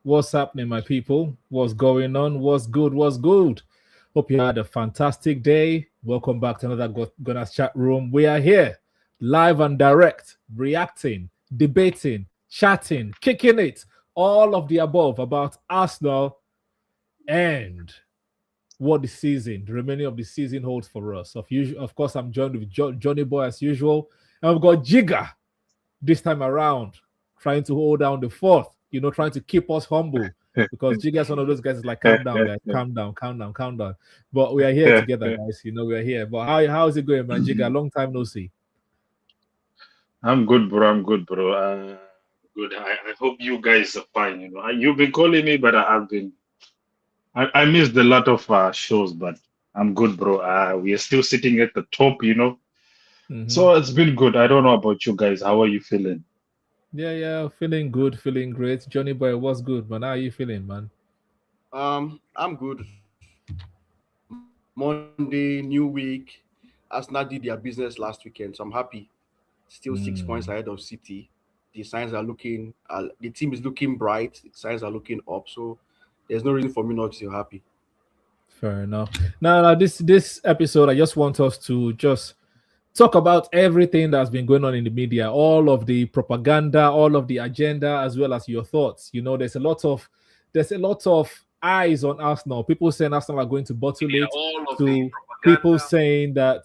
What's happening, my people? What's going on? What's good? What's good? Hope you had a fantastic day. Welcome back to another Gunners chat room. We are here, live and direct, reacting, debating, chatting, kicking it, all of the above about Arsenal and what the remaining of the season holds for us. Of course, I'm joined with Johnny Boy as usual, and we've got Jigga this time around, trying to hold down the fourth, trying to keep us humble. Because Jigga's one of those guys is like, calm down, guys, calm down, calm down, calm down. But we are here together, guys. We are here. But how is it going, man? Jigga, long time no see. I'm good, bro. I'm good, bro. Good. I hope you guys are fine. You've been calling me, but I missed a lot of shows, but I'm good, bro. We are still sitting at the top. So it's been good. I don't know about you guys. How are you feeling? Yeah, feeling good, feeling great. Johnny Boy, what's good, man? How are you feeling, man? I'm good. Monday, new week. Arsenal did their business last weekend, so I'm happy. Still 6 points ahead of City. The signs are looking. The team is looking bright. The signs are looking up. So there's no reason for me not to feel happy. Fair enough. Now, this episode, I just want us to just talk about everything that's been going on in the media, all of the propaganda, all of the agenda, as well as your thoughts. There's a lot of eyes on Arsenal. People saying Arsenal are going to bottle it, to people saying that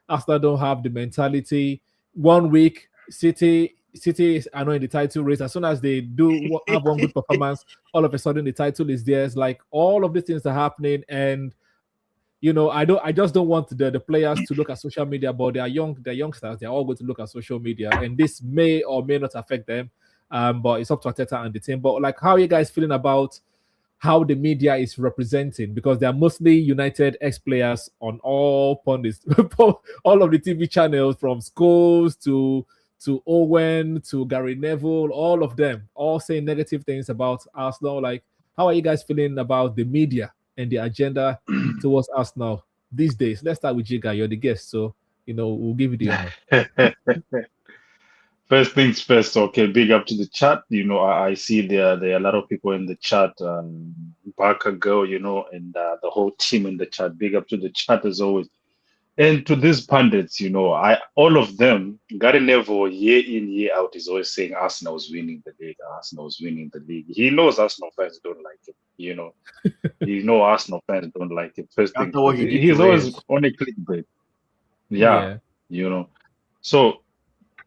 Arsenal don't have the mentality. 1 week, City are not in the title race. As soon as they do have one good performance, all of a sudden the title is theirs. Like all of these things are happening, and I just don't want the players to look at social media, but they're youngsters, they're all going to look at social media, and this may or may not affect them. But it's up to Arteta and the team. But like, how are you guys feeling about how the media is representing? Because they're mostly United ex-players on all pundits, all of the TV channels, from schools to Owen to Gary Neville, all of them, all saying negative things about Arsenal. Like, how are you guys feeling about the media and the agenda towards Arsenal these days? Let's start with Jiga. You're the guest, so we'll give you the honor. First things first. Okay, big up to the chat. I see there are a lot of people in the chat. Barker girl, and the whole team in the chat. Big up to the chat as always. And to these pundits, all of them, Gary Neville, year in, year out, is always saying Arsenal's winning the league. Arsenal's winning the league. He knows Arsenal fans don't like it. Arsenal fans don't like it. First thing, After what he did he's to always Reds. on a clickbait. Yeah, So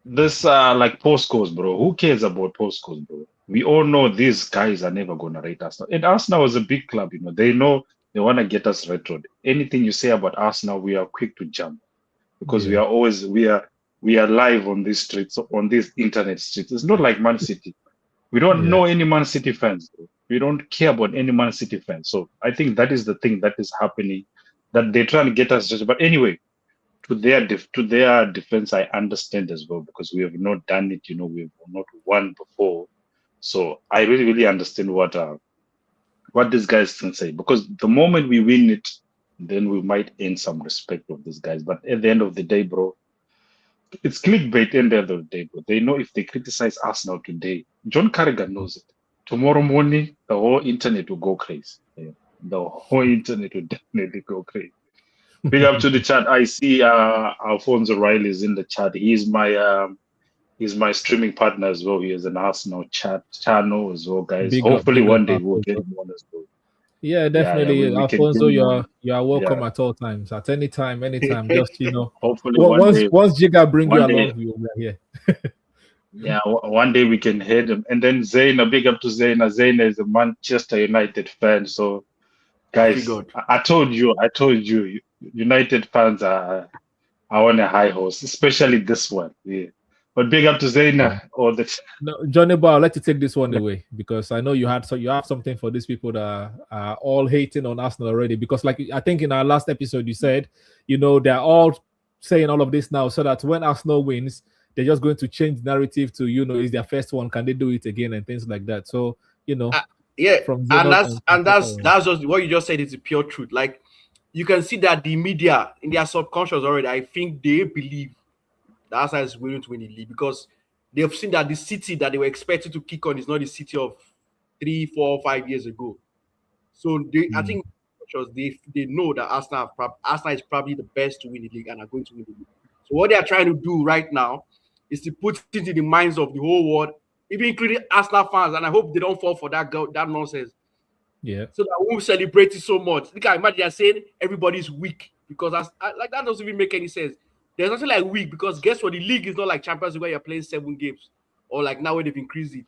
this like postcodes, bro. Who cares about postcodes, bro? We all know these guys are never gonna rate Arsenal. And Arsenal is a big club, They know they want to get us retroed. Anything you say about Arsenal, we are quick to jump because Yeah. we are live on these streets, on these internet streets. It's not like Man City. We don't know any Man City fans, bro. We don't care about any Man City fans. So I think that is the thing that is happening, that they're trying to get us judged. But anyway, to their defense, I understand as well, because we have not done it. We've not won before, so I really, really understand what these guys can say. Because the moment we win it, then we might earn some respect of these guys. But at the end of the day, bro, it's clickbait. At the end of the day, bro, they know if they criticize Arsenal today, John Carragher knows it. Tomorrow morning, the whole internet will go crazy. Yeah. The whole internet will definitely go crazy. Big up to the chat. I see Alfonso Riley is in the chat. He's my streaming partner as well. He has an Arsenal chat channel as well, guys. Hopefully Big up, one day we'll get Alfonso. him on as well. Yeah, Yeah, definitely, we can get Alfonso. him on. You are welcome Yeah. at all times, at any time, anytime. Just Hopefully one day, once Jiga bring you one day, along, we are here. yeah, one day we can head him. And then Zaina, big up to Zaina. Zaina is a Manchester United fan. So I guys, figured. I told you, United fans are on a high horse, especially this one. Yeah. But big up to Zaina all the No, Johnny Boy, I'll let you take this one away, because I know you have something for these people that are all hating on Arsenal already. Because like I think in our last episode you said, they're all saying all of this now so that when Arsenal wins, they're just going to change the narrative to is their first one, can they do it again, and things like that. So Uh, yeah, from and Zenot that's and that's that's just what you just said is the pure truth. Like, you can see that the media in their subconscious already, I think they believe that Arsenal is willing to win the league, because they've seen that the city that they were expected to kick on is not the city of 3, 4, 5 years ago. So I think they know that Arsenal is probably the best to win the league and are going to win the league. So what they are trying to do right now is to put it into the minds of the whole world, even including Arsenal fans, and I hope they don't fall for that nonsense. Yeah. So that we won't celebrate it so much. Look at imagine they're saying everybody's weak because like that doesn't even make any sense. There's nothing like weak because guess what? The league is not like Champions League where you're playing 7 games or like now where they've increased it.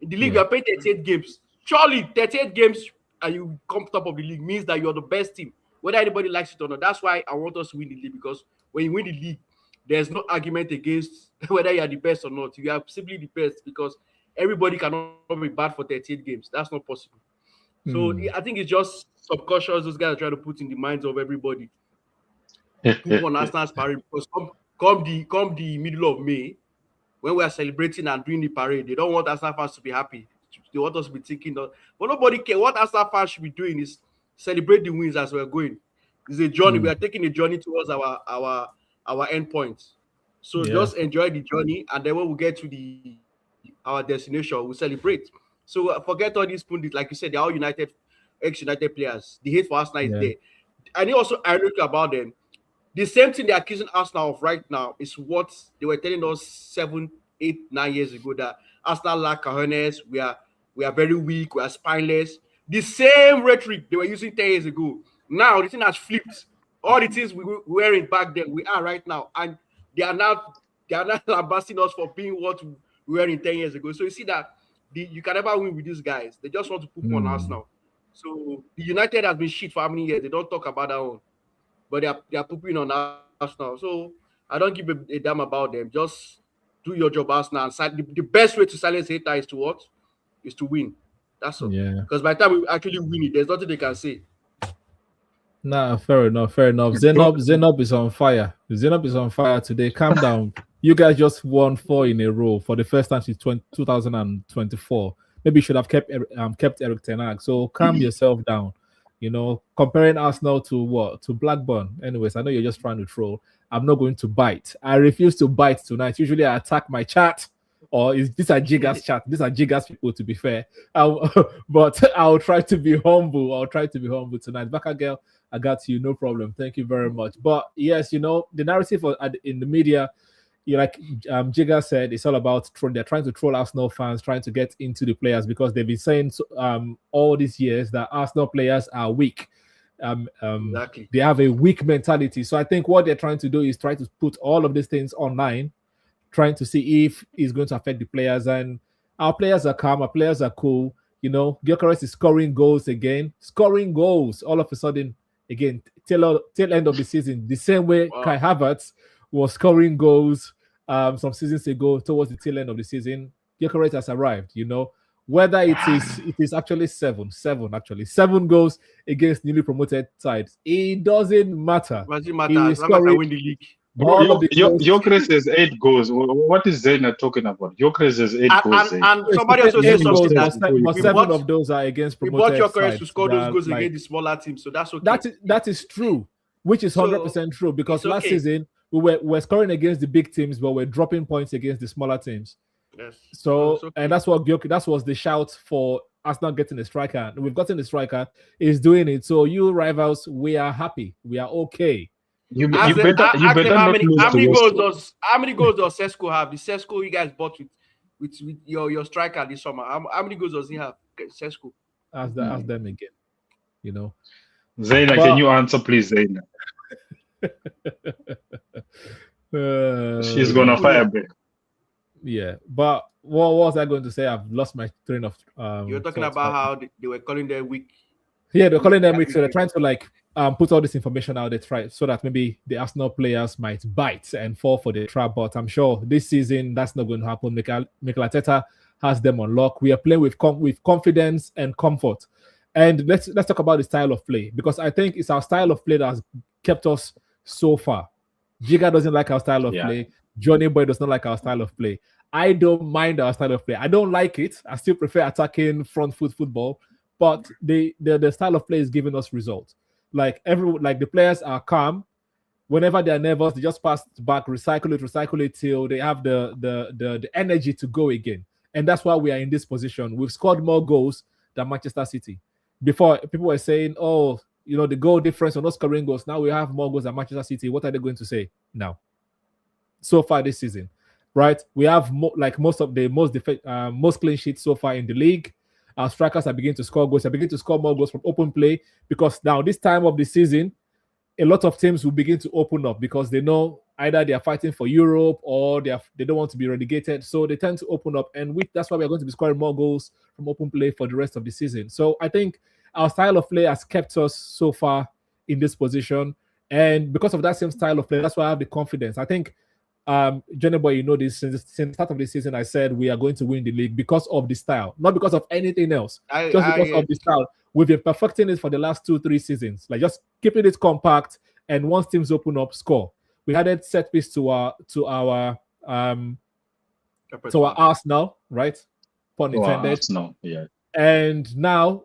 In the league, you're playing 38 games. Surely 38 games and you come top of the league means that you're the best team, whether anybody likes it or not. That's why I want us to win the league, because when you win the league, there's no argument against whether you are the best or not. You are simply the best because everybody cannot be bad for 38 games. That's not possible. So I think it's just subconscious those guys are trying to put in the minds of everybody. Put on Arsenal's parade because come the middle of May, when we are celebrating and doing the parade, they don't want Arsenal fans to be happy. They want us to be thinking that, but nobody cares. What Arsenal fans should be doing is celebrate the wins as we're going. It's a journey. We are taking a journey towards our end points. So just enjoy the journey, and then when we get to our destination, we celebrate. So forget all these pundits, like you said, they're all ex-United players. The hate for Arsenal is there. And also ironic about them. The same thing they're accusing Arsenal of right now is what they were telling us 7, 8, 9 years ago, that Arsenal lack cojones, we are very weak, we are spineless. The same rhetoric they were using 10 years ago. Now the thing has flipped. All the things we were wearing back then, we are right now. And they are now lambasting us for being what we were in 10 years ago. So you see that you can never win with these guys. They just want to poop on Arsenal. So the United has been shit for how many years? They don't talk about that one. But they are pooping on Arsenal. So I don't give a damn about them. Just do your job, Arsenal. And the best way to silence hater is to what? Is to win. That's all. Yeah. Because by the time we actually win it, there's nothing they can say. Nah, fair enough. Zenob is on fire. Zenob is on fire today. Calm down. You guys just won 4 in a row for the first time since 2024. Maybe you should have kept Eric Ten Hag. So calm yourself down. You know, comparing Arsenal to what? To Blackburn. Anyways, I know you're just trying to troll. I'm not going to bite. I refuse to bite tonight. Usually I attack my chat, or these are Jiga's chat. These are Jiga's people, to be fair. But I'll try to be humble. I'll try to be humble tonight. Baka girl, I got you. No problem. Thank you very much. But yes, you know, the narrative in the media, like Jiga said, it's all about they're trying to troll Arsenal fans, trying to get into the players, because they've been saying all these years that Arsenal players are weak. Exactly. They have a weak mentality. So I think what they're trying to do is try to put all of these things online, trying to see if it's going to affect the players. And our players are calm, our players are cool. You know, Gyökeres is scoring goals again, all of a sudden again till end of the season, the same way Kai Havertz was scoring goals some seasons ago towards the tail end of the season. Gyökeres has arrived, you know. Whether it is actually seven goals against newly promoted sides, it doesn't matter. It doesn't matter. It's not win the league. Gyökeres has 8 goals. What is Zaina talking about? Gyökeres has 8 goals. And somebody also said something but 7 of those are against promoted sides. We bought Gyökeres to score those goals against the smaller teams, so that's okay. That is true, which is 100% true, because last season we're scoring against the big teams, but we're dropping points against the smaller teams. Yes. So and that was the shout for us not getting a striker. We've gotten a striker. He's doing it. So you rivals, we are happy. We are okay. You better how many goals does Sesko have? The Sesko you guys bought with your striker this summer. How many goals does he have, Sesko? Ask them again. You know. Zaina, can you answer, please, Zaina? She's gonna fire break. Yeah, but what was I going to say? I've lost my train of. You're talking about how they were calling them weak. Yeah, they're calling them weak, so they're trying to like put all this information out there, so that maybe the Arsenal players might bite and fall for the trap. But I'm sure this season that's not going to happen. Mikel Arteta has them on lock. We are playing with confidence and comfort. And let's talk about the style of play, because I think it's our style of play that has kept us so far. Jiga doesn't like our style of play. Johnny Boy does not like our style of play. I don't mind our style of play. I don't like it. I still prefer attacking front foot football, but the style of play is giving us results. Like the players are calm. Whenever they're nervous, they just pass back, recycle it till they have the energy to go again. And that's why we are in this position. We've scored more goals than Manchester City. Before, people were saying, oh, the goal difference or not scoring goals. Now we have more goals than Manchester City. What are they going to say now? So far this season, right? We have most of the most clean sheets so far in the league. Our strikers are beginning to score goals. They begin to score more goals from open play because now this time of the season, a lot of teams will begin to open up because they know either they are fighting for Europe or they don't want to be relegated. So they tend to open up, and that's why we are going to be scoring more goals from open play for the rest of the season. So I think our style of play has kept us so far in this position, and because of that same style of play, that's why I have the confidence. I think, Johnny Boy, this since the start of the season, I said we are going to win the league because of the style, not because of anything else. Just because of the style. We've been perfecting it for the last 2-3 seasons, like just keeping it compact, and once teams open up, score. We added set piece to our Arsenal, right? Pun intended. Arsenal, yeah. And now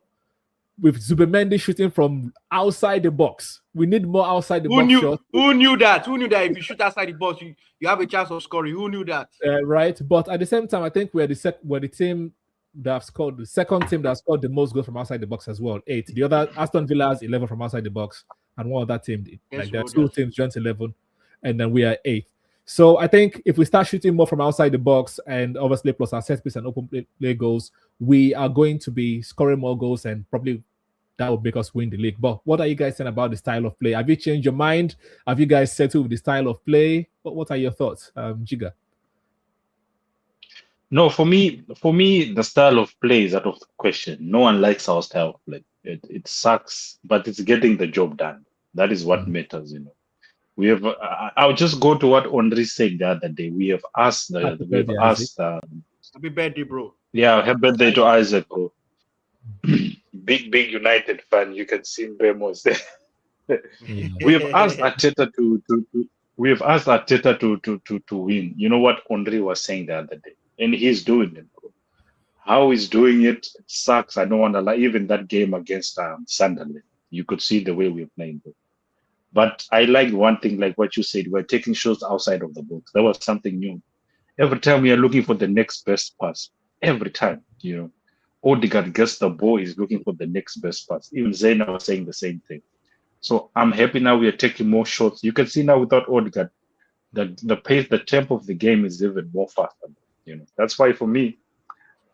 with Zubimendi shooting from outside the box, we need more outside the box shots. Who knew that? Who knew that if you shoot outside the box, you have a chance of scoring? Who knew that? Right, but at the same time, I think we're the team that have scored, the second team that has scored the most goals from outside the box as well, 8. The other, Aston Villa, has 11 from outside the box, and one other team, there are 2 teams joint 11, and then we are 8. So I think if we start shooting more from outside the box, and obviously plus our set piece and open play goals, we are going to be scoring more goals, and probably that will make us win the league. But what are you guys saying about the style of play? Have you changed your mind? Have you guys settled with the style of play? What are your thoughts, Jiga? No, for me, the style of play is out of the question. No one likes our style of play. It sucks, but it's getting the job done. That is what matters, We have. I'll just go to what Andre said the other day. We have asked. Happy birthday, bro. Yeah, happy birthday to Isaac, bro. Big United fan. You can see Bemos there. We have asked Arteta to win. You know what Andre was saying the other day, and he's doing it, bro. How he's doing it sucks. I don't want to lie. Even that game against Sunderland, you could see the way we're playing, bro. But I like one thing, like what you said, we're taking shots outside of the box. That was something new. Every time we are looking for the next best pass. Every time, Odegaard gets the ball, he's looking for the next best pass. Even Zena was saying the same thing. So I'm happy now we are taking more shots. You can see now without Odegaard, that the pace, the tempo of the game is even more faster. That's why for me,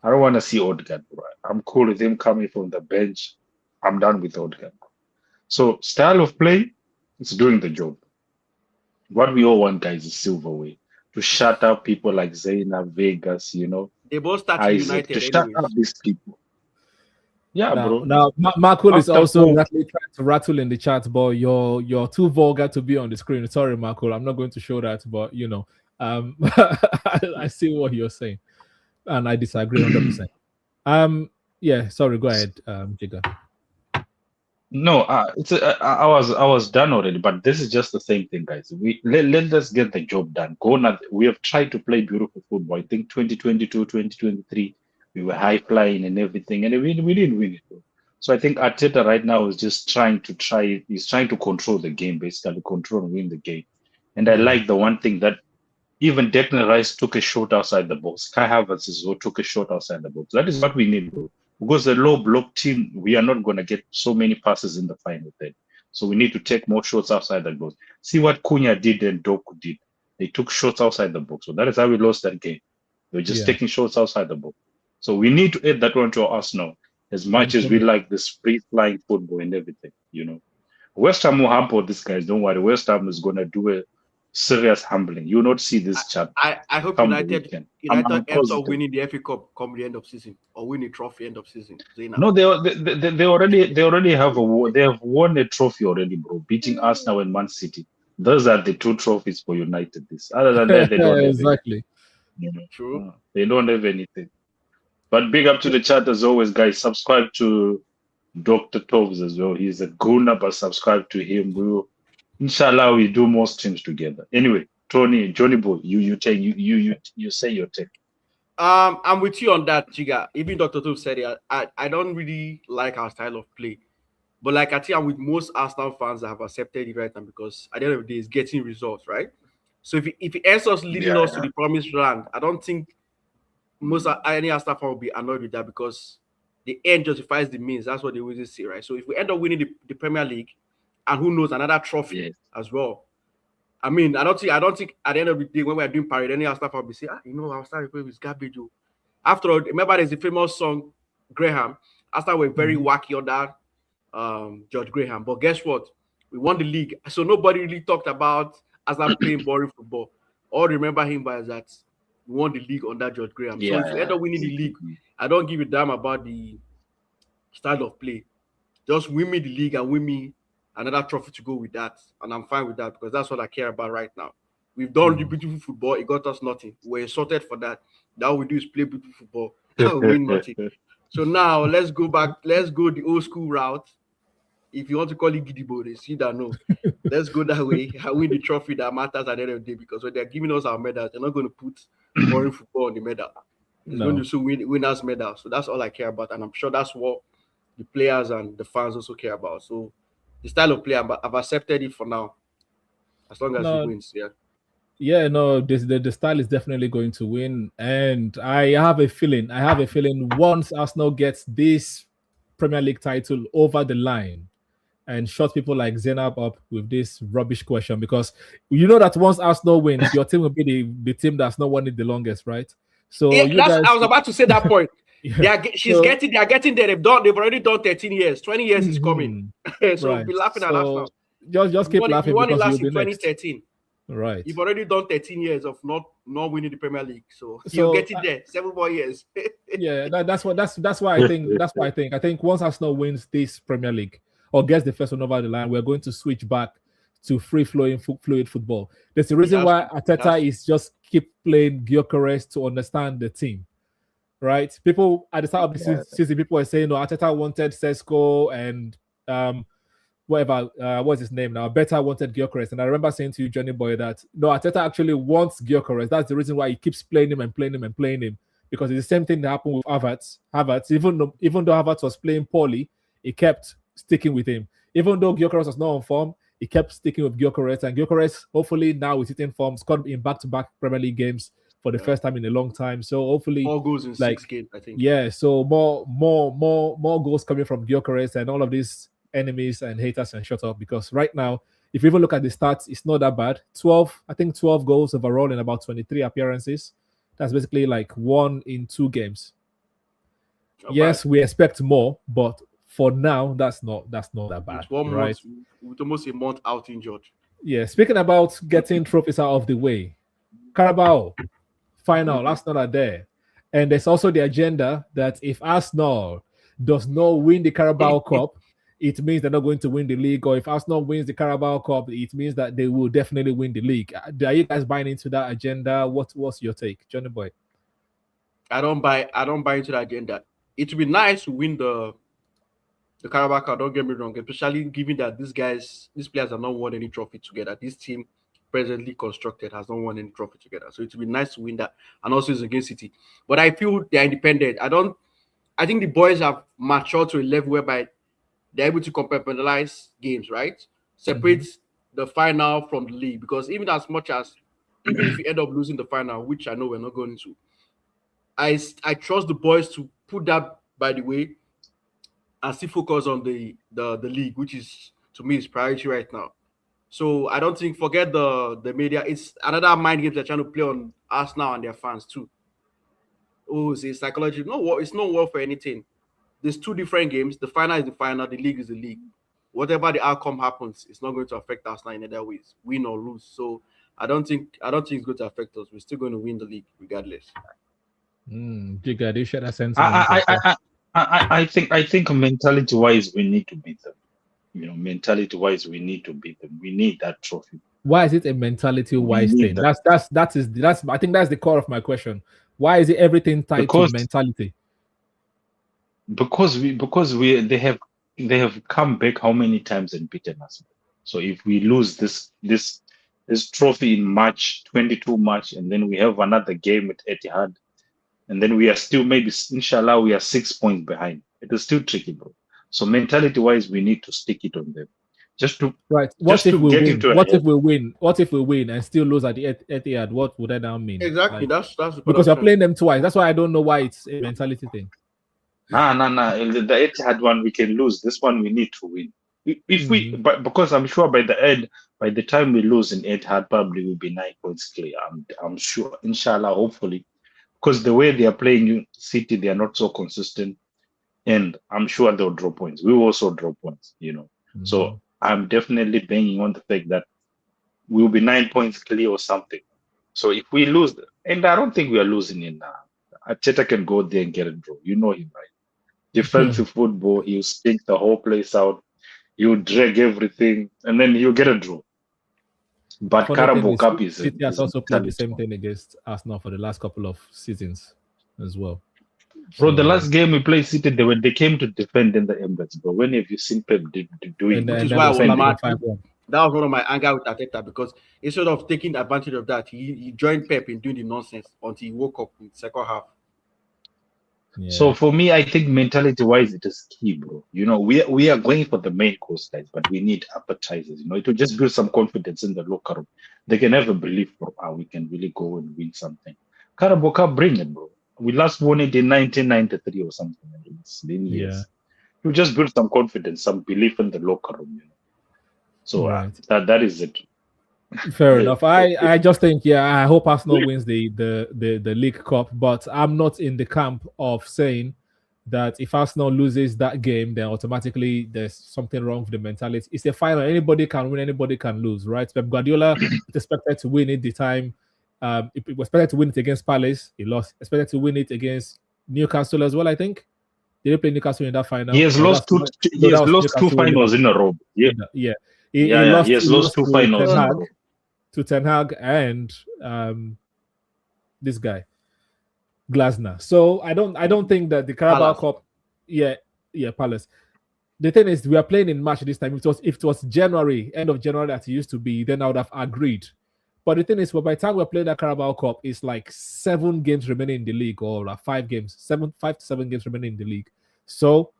I don't want to see Odegaard. I'm cool with him coming from the bench. I'm done with Odegaard. So style of play, it's doing the job. What we all want, guys, is silverware. To shut up people like Zena, Vegas, They both started United. To shut up these people. Yeah, bro. Now, Marco is also trying to rattle in the chat, but you're too vulgar to be on the screen. Sorry, Marco. I'm not going to show that, but I see what you're saying, and I disagree 100%. Yeah, sorry. Go ahead, Jiga. No, I was done already, but this is just the same thing, guys. Let us get the job done. We have tried to play beautiful football. I think 2022, 2023, we were high flying and everything, and we didn't win it. Though. So I think Arteta right now is just trying to control the game, basically control and win the game. And I like the one thing that even Declan Rice took a shot outside the box. Kai Havertz as well took a shot outside the box. That is what we need, bro. Because the low block team, we are not going to get so many passes in the final third. So we need to take more shots outside the box. See what Cunha did and Doku did. They took shots outside the box. So that is how we lost that game. They were just taking shots outside the box. So we need to add that one to our arsenal as much as we like this free-flying football and everything, West Ham will humble these guys. Don't worry. West Ham is going to do a serious humbling. You will not see this chat. I hope United ends up winning the FA Cup come the end of season or win a trophy end of season. No, they already have won a trophy already, bro. Beating Arsenal and Man City. Those are the 2 trophies for United. Other than that, they don't have exactly. True. They don't have anything. But big up to the chat as always, guys. Subscribe to Dr. Tovs as well. He's a gooner, but subscribe to him. Inshallah, we do more streams together. Anyway, Johnny Boy, you say your take. I'm with you on that, Jiga. Even Dr. Tovs said it. I don't really like our style of play, but like I think I'm with most Arsenal fans that have accepted it right now because at the end of the day, it's getting results, right? So if it ends us leading us to the promised land, I don't think any Arsenal fan will be annoyed with that because the end justifies the means. That's what they always say, right? So if we end up winning the Premier League, and who knows, another trophy as well. I mean, I don't think at the end of the day when we're doing parade, any stuff I'll be saying, I'll start with garbage. After all, remember there's a famous song, Graham. After we're very wacky on that, George Graham. But guess what? We won the league. So nobody really talked about Arsenal playing boring football. All remember him by that we won the league under George Graham. So if you end up winning the league, I don't give a damn about the style of play. Just win me the league and win me another trophy to go with that. And I'm fine with that because that's what I care about right now. We've done the beautiful football. It got us nothing. We're sorted for that. Now we do is play beautiful football. And win nothing. So now let's go back. Let's go the old school route. If you want to call it Gidibo, they see that no. Let's go that way. I win the trophy that matters at the end of the day because when they're giving us our medals, they're not going to put boring football on the medal. It's going to show winners' medal. So that's all I care about. And I'm sure that's what the players and the fans also care about. So the style of play, I've accepted it for now. As long as he wins, Yeah, no, the style is definitely going to win. And I have a feeling once Arsenal gets this Premier League title over the line and shut people like Zainab up with this rubbish question, because you know that once Arsenal wins, your team will be the team that's not won it the longest, right? So I was about to say that point. They are getting there. They've already done 13 years. 20 years is coming. So we'll be laughing at us now. Just keep laughing because you'll be be next. 2013. Right. You've already done 13 years of not winning the Premier League. So you'll get it there. 7 more years. Yeah, that's why I think. I think once Arsenal wins this Premier League or gets the first one over the line, we're going to switch back to free-flowing, fluid football. There's the reason why Arteta is just keep playing Gyökeres to understand the team. Right? People at the start of the season, people were saying, Arteta wanted Sesko and what's his name now? Better wanted Gyökeres. And I remember saying to you, Johnny Boy, that no, Arteta actually wants Gyökeres. That's the reason why he keeps playing him, because it's the same thing that happened with Havertz, even though Havertz was playing poorly, he kept sticking with him. Even though Gyökeres was not on form, he kept sticking with Gyökeres. And Gyökeres, hopefully now is hitting form, scored in back-to-back Premier League games for the first time in a long time. So hopefully more goals in 6 games, I think. Yeah, so more goals coming from Gyökeres and all of these enemies and haters and shut up, because right now, if you even look at the stats, it's not that bad. 12 goals overall in about 23 appearances. That's basically like 1 in 2 games. Yes, we expect more, but for now, that's not that bad. It's 1 right? month, with almost a month out injured. Yeah, speaking about getting trophies out of the way, Carabao final, Arsenal are there. And there's also the agenda that if Arsenal does not win the Carabao Cup, it means they're not going to win the league. Or if Arsenal wins the Carabao Cup, it means that they will definitely win the league. Are you guys buying into that agenda? What's your take, Johnny Boy? I don't buy into that agenda. It would be nice to win the Carabao Cup, don't get me wrong, especially given that these players have not won any trophy together. This team presently constructed has not won any trophy together. So it would be nice to win that. And also it's against City. But I feel they're independent. I think the boys have matured to a level whereby they're able to compartmentalize games, right? Separate the final from the league. Because even if you end up losing the final, which I know we're not going to, I trust the boys to put that by the way and still focus on the league, which is, to me, is priority right now. So I don't think, forget the media, it's another mind game they're trying to play on us now and their fans too. Oh, it's psychology. No, it's not worth for anything. There's 2 different games. The final is the final, the league is the league. Whatever the outcome happens, it's not going to affect us now in other ways, win or lose. So I don't think it's going to affect us. We're still going to win the league regardless. Jigga, do you share that sense? I think mentality-wise, we need to beat them. Mentality-wise, we need to beat them. We need that trophy. Why is it a mentality-wise thing? That's I think that's the core of my question. Why is it everything tied to mentality? Because they have come back how many times and beaten us. So if we lose this trophy in March, 22 March, and then we have another game at Etihad, and then we are still, maybe inshallah, we are 6 points behind. It is still tricky, bro. So mentality-wise, we need to stick it on them. What if we win and still lose at the Etihad? What would that now mean? Exactly. That's because you're playing them twice. That's why I don't know why it's a mentality thing. Nah. The Etihad one we can lose. This one we need to win. If we, but because I'm sure by the time we lose in Etihad, probably will be 9 points clear. I'm sure, inshallah, hopefully, because the way they are playing City, they are not so consistent, and I'm sure they'll draw points. We will also draw points, So I'm definitely banging on the fact that we'll be 9 points clear or something. So if we lose, and I don't think we are losing in Arteta can go there and get a draw. You know him, right? Defensive football, he'll stink the whole place out. He'll drag everything, and then he'll get a draw. But Carabao Cup is City has also played the same thing against Arsenal for the last couple of seasons as well. Bro, the last game we played City, they came to defend in the Emirates, bro. When have you seen Pep doing that? Which is why I was mad. That was one of my anger with Arteta, because instead of taking advantage of that, he joined Pep in doing the nonsense until he woke up in the second half. Yeah. So for me, I think mentality-wise, it is key, bro. We are going for the main course, guys, but we need appetizers. It will just build some confidence in the locker room. They can have a belief, bro. We can really go and win something. Carabao Cup, bring it, bro. We last won it in 1993 or something. It's been years. You just build some confidence, some belief in the locker room. So that is it. Fair enough. I just think, I hope Arsenal wins the League Cup, but I'm not in the camp of saying that if Arsenal loses that game, then automatically there's something wrong with the mentality. It's a final. Anybody can win, anybody can lose, right? Pep Guardiola is expected to win it the time. It was expected to win it against Palace. He lost. Expected to win it against Newcastle as well, I think. Did he play Newcastle in that final? He has lost two finals in a row. Yeah. He has lost two finals in a row. To Ten Hag and this guy Glasner. So I don't think that the Carabao Cup, Palace. The thing is, we are playing in March this time. If it was January, end of January that it used to be, then I would have agreed. But the thing is, by the time we're playing that Carabao Cup, it's like 7 games remaining in the league, or like 5 to 7 games remaining in the league. So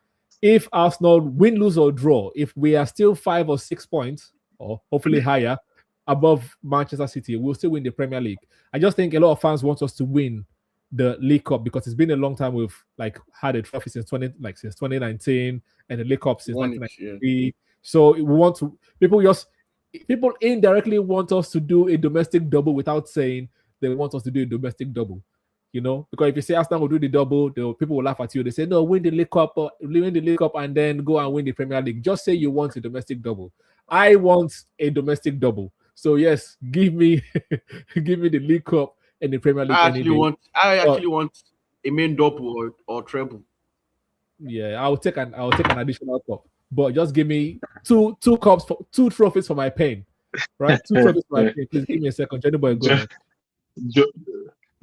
if Arsenal win, lose, or draw, if we are still 5 or 6 points, or hopefully higher, above Manchester City, we'll still win the Premier League. I just think a lot of fans want us to win the League Cup because it's been a long time we've had a trophy since 2019 and the League Cup since 1993. So we want to people indirectly want us to do a domestic double without saying they want us to do a domestic double. Because if you say Arsenal will do the double, people will laugh at you. They say, no, win the League Cup, and then go and win the Premier League. Just say you want a domestic double. I want a domestic double. So yes, give me the League Cup and the Premier League. I actually want a main double or treble. Yeah, I'll take an additional cup, but just give me two cups for 2 trophies for my pain, right? 2 trophies for my pain. Please give me a second, Johnny Boy. Go ahead.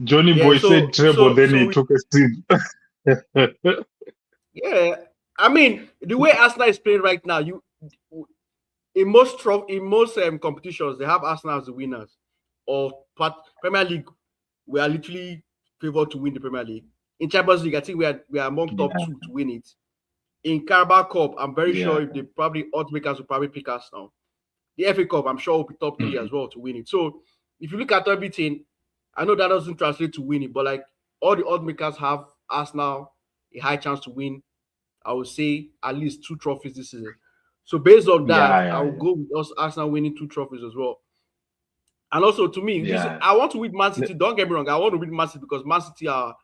Johnny Boy said treble, then he took a seat. Yeah, I mean the way Arsenal is playing right now, in most competitions, they have Arsenal as the winners. Or Premier League, we are literally favored to win the Premier League. In Champions League, I think we are among top 2 to win it. In Carabao Cup, I'm very sure if they probably oddsmakers will probably pick us now. The FA Cup, I'm sure will be top 3 as well to win it. So if you look at everything, I know that doesn't translate to winning, but all the oddsmakers have Arsenal a high chance to win. I would say at least 2 trophies this season. So based on that, I will go with us Arsenal winning 2 trophies as well. And also to me, I want to win Man City. Don't get me wrong, I want to win Man City because Man City are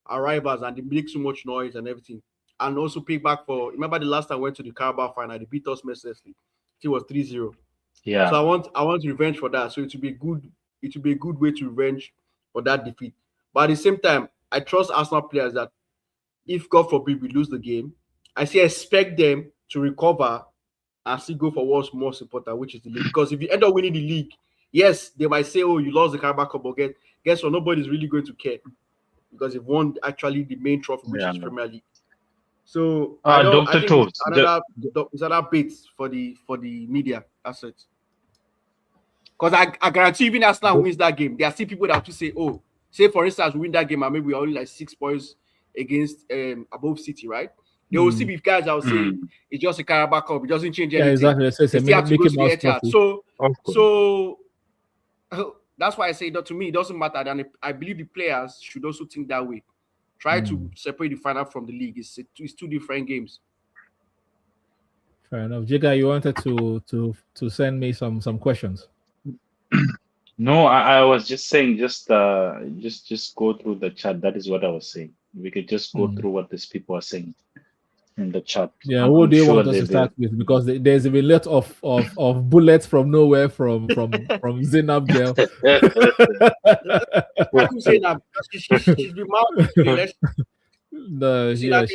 rivals and they make so much noise and everything. And also pick back remember the last time I went to the Carabao final, they beat us mercilessly. It was 3-0. Yeah. So I want revenge for that. So it will be a good way to revenge for that defeat. But at the same time, I trust Arsenal players that if God forbid we lose the game, I expect them to recover and still go for what's most important, which is the league. Because if you end up winning the league, yes, they might say, oh, you lost the Carabao Cup, but guess what? Nobody's really going to care because they've won actually the main trophy, which is Premier League. So Dr. Toast, it's another bait for the media assets. Because I guarantee even Arsenal wins that game, there are still people that will say, oh, say for instance, we win that game and maybe we're only 6 points against above City, right? They will see if guys that will say it's just a Carabao Cup, it doesn't change anything. Yeah, exactly. So they have to go to the Etihad. So that's why I say that to me, it doesn't matter. And I believe the players should also think that way. Try to separate the final from the league. It's two different games. Fair enough. Jiga, you wanted to send me some questions. No, I was just saying, just go through the chat. That is what I was saying. We could just go through what these people are saying in the chat. Yeah, what do you want us to start with? Because there's a lot of bullets from nowhere from Zainab girl. She's been mad. No, yeah,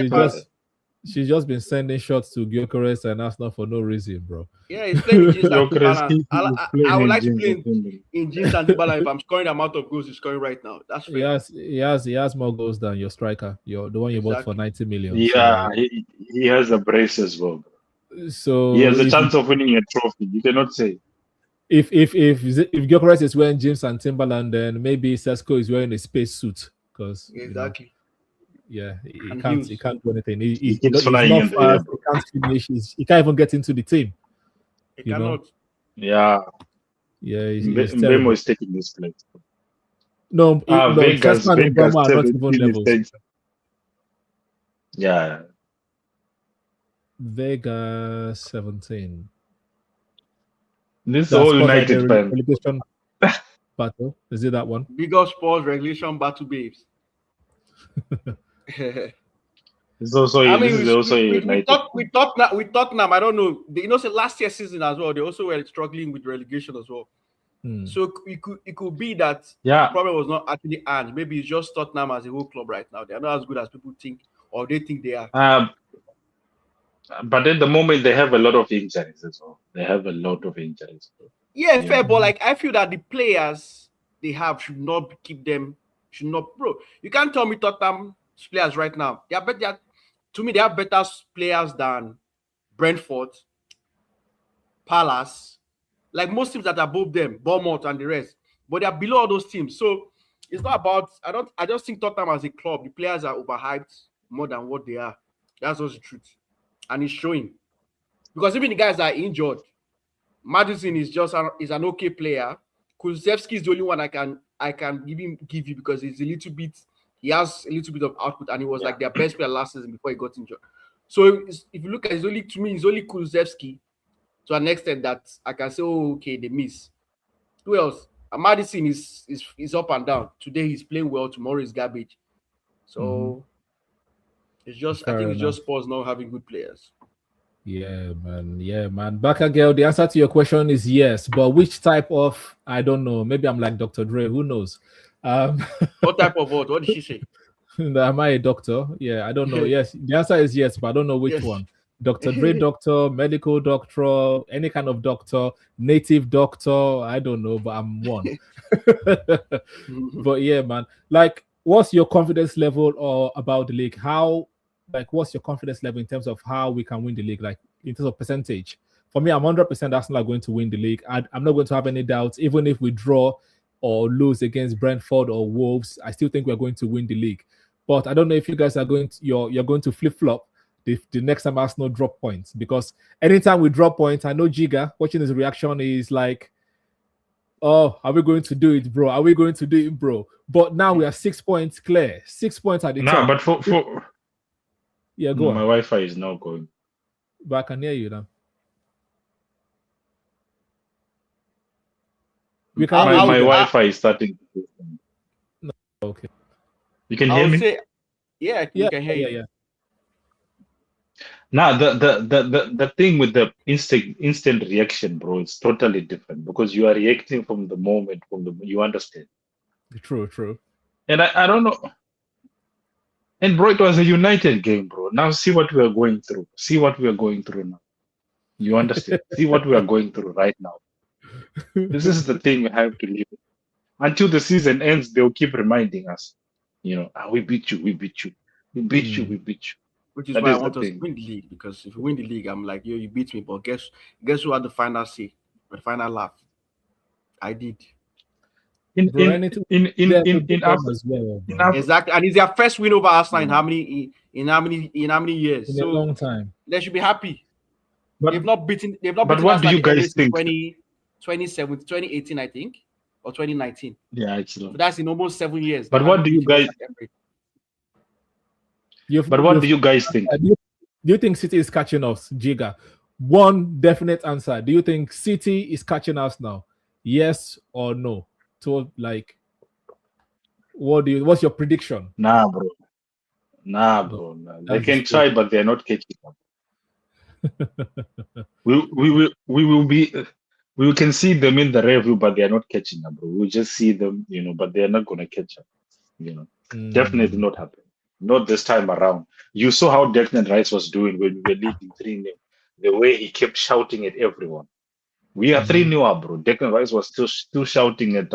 she's just been sending shots to Gyökeres and Arsenal for no reason, bro. Yeah, he's playing Jeans and Dybala. I would like to play in Jeans and Dybala if I'm scoring the amount of goals he's scoring right now. That's fair. He has more goals than your striker. The one you bought for 90 million. Yeah, so. He has a brace as well. So he has a chance of winning a trophy. You cannot say. If Gyökeres is wearing jeans and Timberland, then maybe Sesko is wearing a space suit because exactly. Yeah, he can't do anything. He's not fast, he can't finish. He can't even get into the team. He cannot. Yeah. Yeah, Mbemo is taking this place. No, Vegas are not even levels. Yeah. Vegas 17. This is all United fan. Relegation battle. Is it that one? Big up Spurs relegation battle, babes. It's also we Tottenham. I don't know. Say last year's season as well. They also were struggling with relegation as well. So it could be that the problem was not actually Ange. Maybe it's just Tottenham as a whole club right now. They are not as good as people think, or they think they are. But at the moment, they have a lot of injuries as well. Yeah, fair. But like I feel that the players they have should not keep them. Bro, you can't tell me Tottenham players right now. They have better players than Brentford, Palace, like most teams that are above them, Bournemouth and the rest. But they are below all those teams. So it's not about. I just think Tottenham as a club, the players are overhyped more than what they are. That's just the truth, and it's showing. Because even the guys that are injured, Maddison is an okay player. Kulusevski is the only one I can give you because he has a little bit of output and he was like their best player last season before he got injured. So if you look at it's only Kulusevski to an extent that I can say, oh, okay, they miss. Who else? Maddison is up and down. Today he's playing well, tomorrow is garbage. So it's just it's just Spurs not having good players. Yeah, man. Baka girl, the answer to your question is yes, but which type of, I don't know. Maybe I'm like Dr. Dre, who knows? What type of what? What did she say? Am I a doctor? Yeah, I don't know. Yes, the answer is yes, but I don't know which one. Dr. Dre doctor, medical doctor, any kind of doctor, native doctor, I don't know, but I'm one. But yeah, man. Like, what's your confidence level or about the league? What's your confidence level in terms of how we can win the league? Like, in terms of percentage? For me, I'm 100% Arsenal are going to win the league. I'm not going to have any doubts. Even if we draw or lose against Brentford or Wolves, I still think we're going to win the league. But I don't know if you guys are going to, you're going to flip-flop the next time Arsenal drop points. Because anytime we drop points, I know Jiga, watching his reaction, is like, oh, are we going to do it, bro? Are we going to do it, bro? But now we are 6 points clear. 6 points at the top. No, but for yeah, go on. My Wi-Fi is not going. But I can hear you now. My Wi-Fi is starting. No, okay. You can hear me? You can hear you. Yeah. Now the thing with the instant reaction, bro, it's totally different because you are reacting from the moment, you understand. True. And I don't know. And bro, it was a United game, bro. Now see what we are going through. See what we are going through now. You understand? See what we are going through right now. This is the thing we have to live with. Until the season ends, they'll keep reminding us, we beat you. Which is why I want us to win the league, because if we win the league, I'm like, you beat me. But guess who had the final say, the final laugh? I did. Exactly, and it's their first win over Arsenal in how many years? In a long time. They should be happy. But they've not beaten but what do you guys think? 2018, I think, or 2019. Yeah, actually. So that's in almost 7 years. But what do you guys? But what do you guys think? Do you think City is catching us, Giga? One definite answer. Do you think City is catching us now? Yes or no? So, like, what's your prediction? Nah, bro. Nah. They can try, but they're not catching up. We can see them in the review, but they're not catching up, bro. We'll just see them, but they're not gonna catch up. Definitely not happening. Not this time around. You saw how Declan Rice was doing when we were leading 3-0. The way he kept shouting at everyone. We are 3-0 up, bro. Declan Rice was still shouting at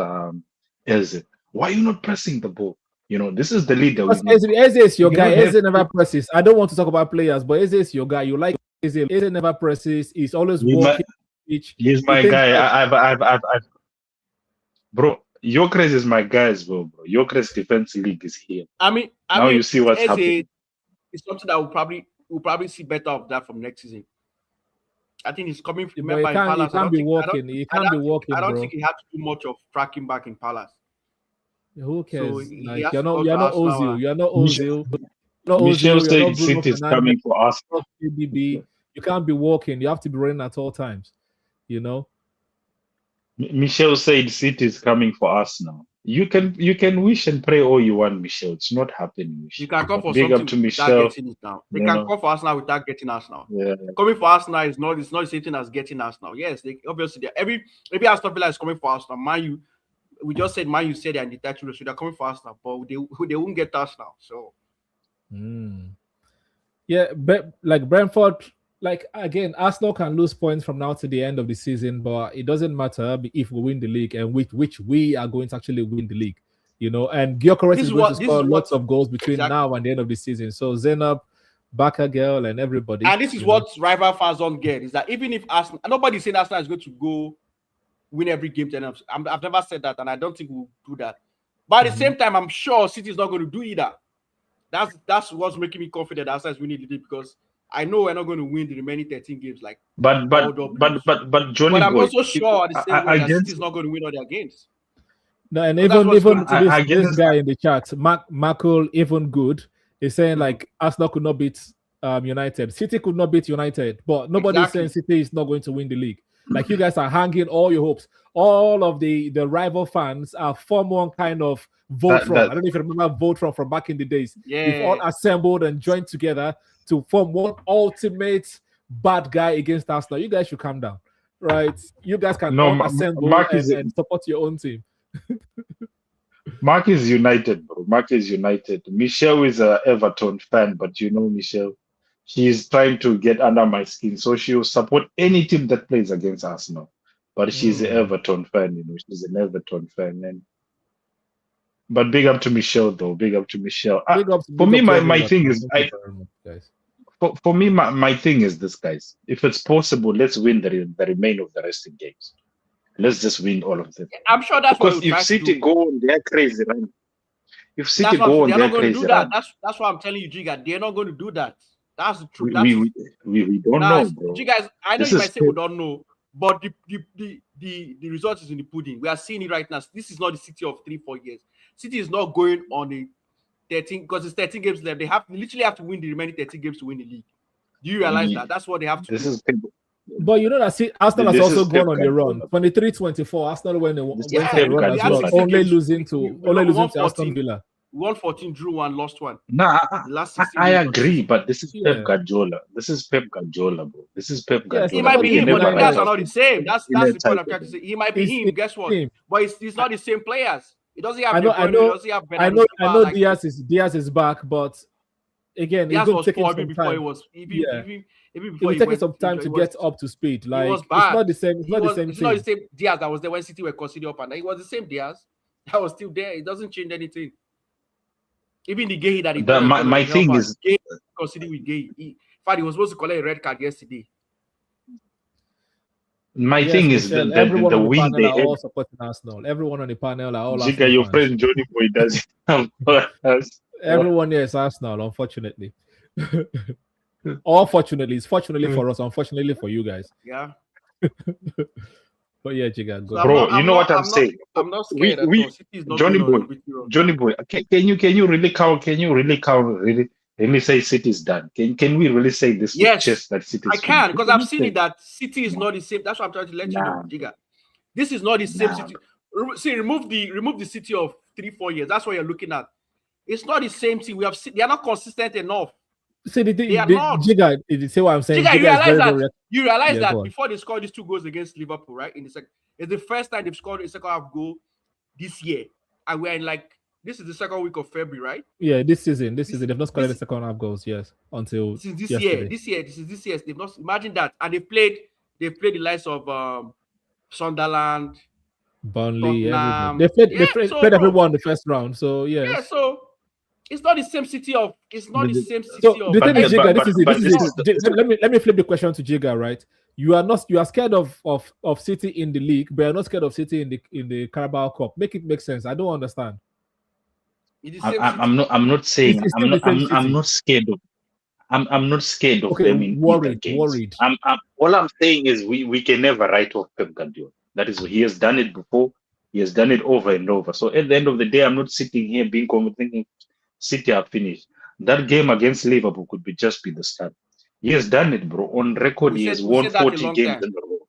Eze. Why are you not pressing the ball? This is the leader. Eze is your guy. Eze never presses. I don't want to talk about players, but Eze is your guy. You like Eze. Eze never presses. He's always walking. He's my guy. I've bro. Gyökeres is my guy as well, bro. Gyökeres Defense League is here. I mean, you see what's happening. It's something that we'll probably see better of that from next season. I think he's coming. Remember, he can't be walking. He can't be walking. I don't think he had to do much of tracking back in Palace. Who cares? So you're not Ozil. You're not Ozil. Michel said City is coming for us. You can't be walking. You have to be running at all times. Michel said City is coming for us now. You can wish and pray all you want, Michel. It's not happening. You can come for Big something up to Michel. getting it now. They can come for us now without getting us now. Yeah. Coming for us now is not the same thing as getting us now. Yes, obviously every Aston Villa is coming for us now. We just said Man U said they're in the title, so they're coming for us now, but they won't get us now. So yeah, but like Brentford. Like, again, Arsenal can lose points from now to the end of the season, but it doesn't matter if we win the league and which we are going to actually win the league, And Gyökeres is going to score lots of goals between now and the end of the season. So Zainab, Baka Girl, and everybody. And this is what rival fans don't get, is that even if Arsenal, nobody's saying Arsenal is going to go win every game. I've never said that, and I don't think we'll do that. But at the same time, I'm sure City is not going to do either. That's what's making me confident that Arsenal is winning the league, because I know we're not going to win the remaining 13 games. But Johnny, but I'm also sure at the same way that City is not going to win all their games. No, and even this guy in the chat, Michael, even good, is saying like Arsenal could not beat United. City could not beat United, but nobody's saying City is not going to win the league. Like, you guys are hanging all your hopes. All of the rival fans are form one kind of vote from. I don't know if you remember vote from back in the days. Yeah. We've all assembled and joined together to form one ultimate bad guy against Arsenal. You guys should calm down, right? You guys can assemble and support your own team. Mark is united, bro. Mark is united. Michelle is an Everton fan, but Michelle, she's trying to get under my skin, so she'll support any team that plays against Arsenal. But she's an Everton fan, She's an Everton fan, but big up to Michelle, though. Big up to Michelle. For me, my thing is, for me, my thing is this, guys. If it's possible, let's win the remainder of the resting games. Let's just win all of them. I'm sure that's because if City go on their crazy run, that's what I'm telling you, Giga. They're not going to do that. That's the truth. We don't know, bro. You guys, I know you might say we don't know, but the result is in the pudding. We are seeing it right now. This is not the City of 3-4 years. City is not going on a 13 because it's 13 games left. They literally have to win the remaining 13 games to win the league. Do you realize that? That's what they have to do. But you know that Arsenal has also gone on the run. 23-24, Arsenal went on the run as well. Only losing to Aston Villa. We won 14, drew 1, lost 1. Nah, I agree, but this is Pep Guardiola. This is Pep Guardiola, bro. This is Pep Guardiola. He might be him, but the players are not the same. That's the point I'm trying to say. He might be him, guess what? But it's not the same players. He doesn't have I know Diaz is back, but again, Diaz was poor before he was it was taking some time to get up to speed. Like, it's not the same. It's not the same Diaz that was there when City were considered up, and he was the same Diaz that was still there. It doesn't change anything. Even the Gay that he my thing is considered with Gay. In fact, he was supposed to collect a red card yesterday. My thing is the win they are all supporting Arsenal. Everyone on the panel are all Arsenal. Your friend Johnny Boy does. Everyone here is Arsenal, unfortunately. Or fortunately, it's fortunately for us, unfortunately for you guys. Yeah. But yeah, Giga, go. Bro, you know what I'm saying? I'm not scared. Johnny Boy, can you really Can we say City is done? Can we really say this with Yes, chest that City I is can, finished? because I've seen it that City is not the same. That's what I'm trying to let you know, Nah, Jigga. This is not the same nah. City. See, remove the City of 3-4 years. That's what you're looking at. It's not the same team. We have seen they are not consistent enough. See, They are not. Jigga, you see what I'm saying? Jigga, Jigga you realize Yeah, that go on. before they scored these 2 goals against Liverpool, right? In the second, it's the first time they've scored a second half goal this year, and we're in like this is the second week of February, right? Yeah, this season they've not scored any second half goals, yes, until since this yesterday. year. This is this year. They've not imagine that, and they've played the likes of Sunderland, Burnley, Tottenham. everybody. They played bro, everyone in the first round, so yes. Yeah, so it's not the same city of. It's not the same city So of. the thing is, Jigga, but this is it. Let me flip the question to Jigga, right? You are scared of City in the league, but you're not scared of City in the Carabao Cup. Make it make sense. I don't understand. I'm not saying It's I'm still the same City. not scared of I'm not scared of Okay, them in either games. worried. All I'm saying is we can never write off Pep Guardiola. That is, he has done it before. He has done it over and over. So at the end of the day, I'm not sitting here being confident thinking City are finished. That game against Liverpool could just be the start. He has done it, bro. On record, he has won 40 games in a row.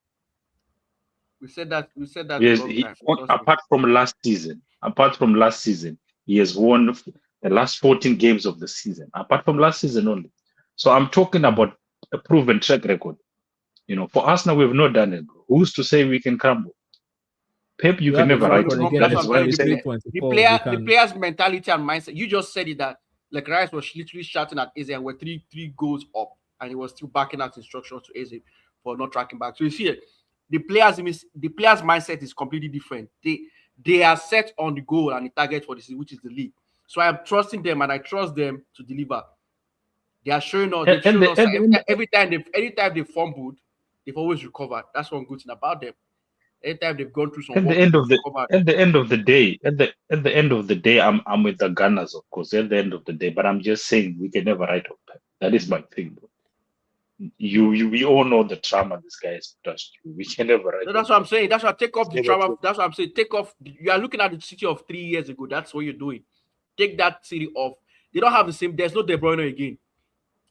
We said that. Yes, apart from last season, he has won the last 14 games of the season. Apart from last season only. So I'm talking about a proven track record. You know, for us now, we've not done it, bro. Who's to say we can crumble? Pep, you can never write it. That is why I'm saying the player's mentality and mindset. You just said it that like Rice was literally shouting at Eze and we're three goals up, and he was still backing out instructions to Eze for not tracking back. So you see it. The player's mindset is completely different. They are set on the goal and the target for the season, which is the league. So I am trusting them, and I trust them to deliver. They are showing us. They've shown us anytime they've fumbled, they've always recovered. That's one good thing about them. Anytime they've gone through some. At the end of the day, I'm with the Gunners, of course. At the end of the day, but I'm just saying we can never write off Pep. That is my thing, bro. We all know the trauma this guy has touched. We can never write. No, that's what I'm saying. That's why take off the trauma. That's what I'm saying. Take off. You are looking at the City of 3 years ago. That's what you're doing. Take that City off. They don't have the same. There's no De Bruyne again.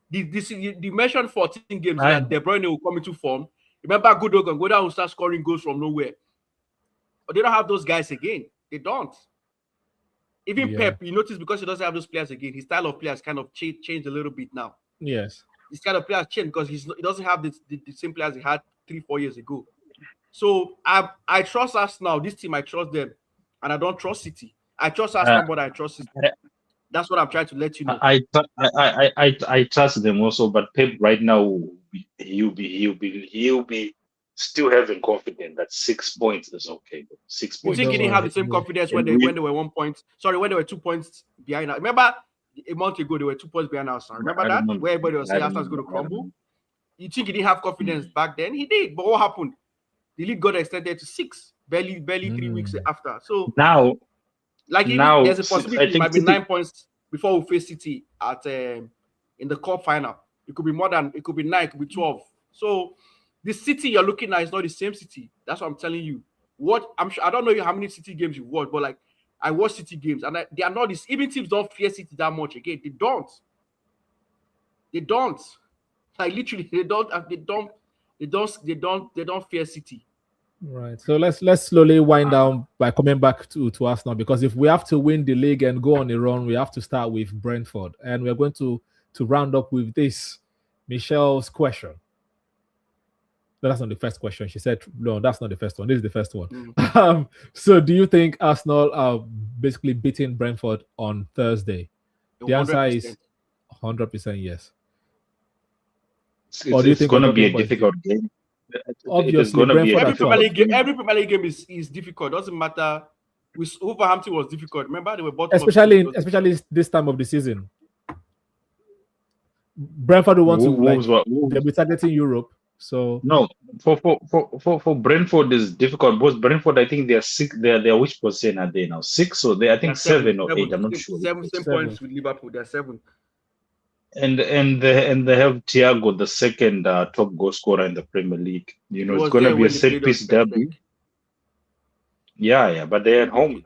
The mentioned 14 games that De Bruyne will come into form. Remember, Gundogan go down and start scoring goals from nowhere. But they don't have those guys again. They don't. Even Pep, you notice because he doesn't have those players again, his style of players kind of changed a little bit now. Yes. His kind of players changed because he doesn't have the same players he had 3-4 years ago. So I trust Arsenal. This team, I trust them. And I don't trust City. I trust Arsenal more than I trust City. That's what I'm trying to let you know. I trust them also, but Pep right now he'll be still having confidence that 6 points is okay. 6 points. You think he didn't have the same confidence when they were 1 point? Sorry, when they were 2 points behind us. Remember a month ago they were 2 points behind us. Remember that? Where everybody was saying Arsenal's going to crumble. You think he didn't have confidence back then? He did, but what happened? The league got extended to 6, barely 3 weeks after. So now there's a possibility it might be 9 points before we face City at in the cup final. It could be more than it could be 9, it could be 12. So the City you're looking at is not the same City. That's what I'm telling you. What I'm sure I don't know how many City games you watch, but like I watch City games and they are not this. Even teams don't fear City that much. Again, they don't. Like literally, they don't fear City. Right. So let's slowly wind down by coming back to Arsenal, because if we have to win the league and go on a run, we have to start with Brentford. And we're going to round up with this. Michelle's question. No, that's not the first question. She said, no, that's not the first one. This is the first one. So do you think Arsenal are basically beating Brentford on Thursday? The answer is 100% yes. Or do you think it's going to be a difficult game? Obviously, every Premier League game is difficult. Doesn't matter. With Wolverhampton was difficult. Remember they were bottom, especially this time of the season. Brentford will want they'll be targeting Europe. So no, for Brentford is difficult. Both Brentford, I think they are 6. They are which position are they now? 6, so they I think 7 or 8. I'm not sure. 7 points with Liverpool. They're 7. And they have Thiago, the second top goal scorer in the Premier League. You know, it's going to be a set piece derby. Yeah, but they're at home.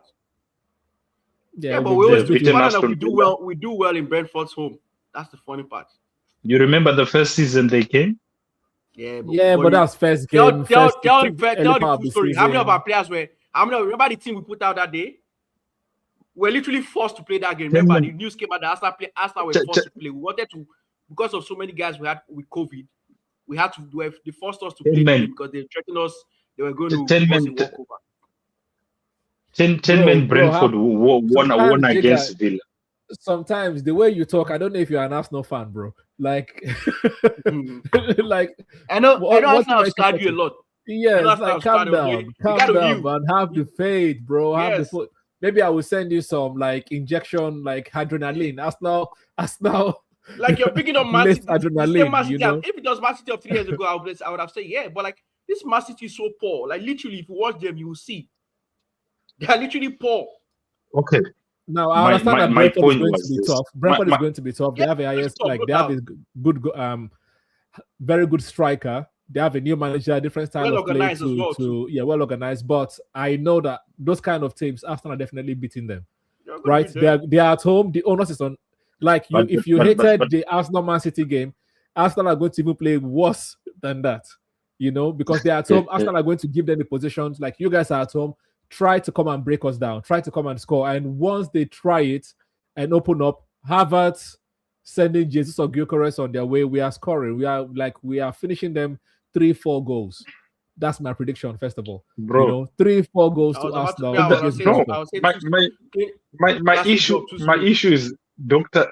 Yeah, but we do well in Brentford's home. That's the funny part. You remember the first season they came? Yeah, but that's first tell game. the early part of full the story. How many of season. our players were? How many? Remember the team we put out that day? We're literally forced to play that game. Remember the news came out that Arsenal were forced to play. We wanted to, because of so many guys we had with COVID, we had to do. They forced us to play the game because they threatened us. They were going to give us a walkover. 10 men Brentford won against Villa. Sometimes the way you talk, I don't know if you're an Arsenal fan, bro. Like, like I know Arsenal scarred you a lot. Yes, like calm down, and have the faith, bro. Have the foot. Maybe I will send you some like injection, like adrenaline. Arsenal. Like you're picking up Man City. Adrenaline, you know? If it was Man City of 3 years ago, I would have said yeah. But like this Man City is so poor. Like literally, if you watch them, you will see they are literally poor. Okay. Now I understand that Brentford is going to be tough. Brentford is going to be tough. They have a highest, they have a good, very good striker. They have a new manager, different style of play well organized. But I know that those kind of teams, Arsenal are definitely beating them. Right? They are at home. The onus is on. Like you, if you hated the Arsenal Man City game, Arsenal are going to even play worse than that. You know, because they are at home. Arsenal are going to give them the positions. Like you guys are at home. Try to come and break us down. Try to come and score. And once they try it and open up, Havertz sending Jesus or Gyökeres on their way, we are scoring. We are finishing them 3-4 goals. That's my prediction, first of all. Bro. You know, 3-4 goals to Arsenal. My issue is Dr.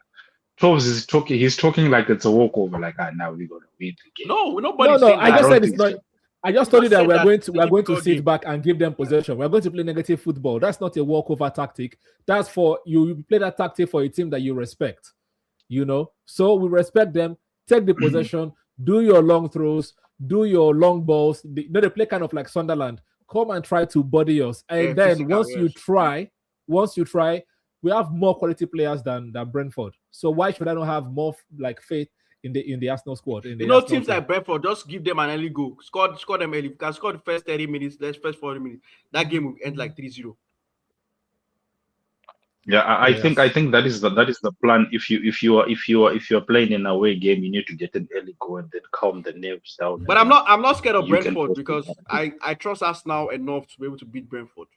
Toves is talking. He's talking like it's a walkover. Like, now we're gonna win the game. No, nobody. No. I just said it's not. I just told you that we are going to sit back and give them possession. We're going to play negative football. That's not a walkover tactic. That's for you play that tactic for a team that you respect. You know, so we respect them. Take the possession. Do your long throws. Do your long balls. They play kind of like Sunderland. Come and try to body us. And then once you try, we have more quality players than Brentford. So why should I not have more like faith in the Arsenal squad? Teams like Brentford, just give them an early goal. Score them early. If you can score the first 30 minutes, first 40 minutes, that game will end like 3-0. Yeah, I think that is the plan. If you are playing an away game, you need to get an early goal and then calm the nerves down. But I'm not scared of Brentford because I trust Arsenal enough to be able to beat Brentford.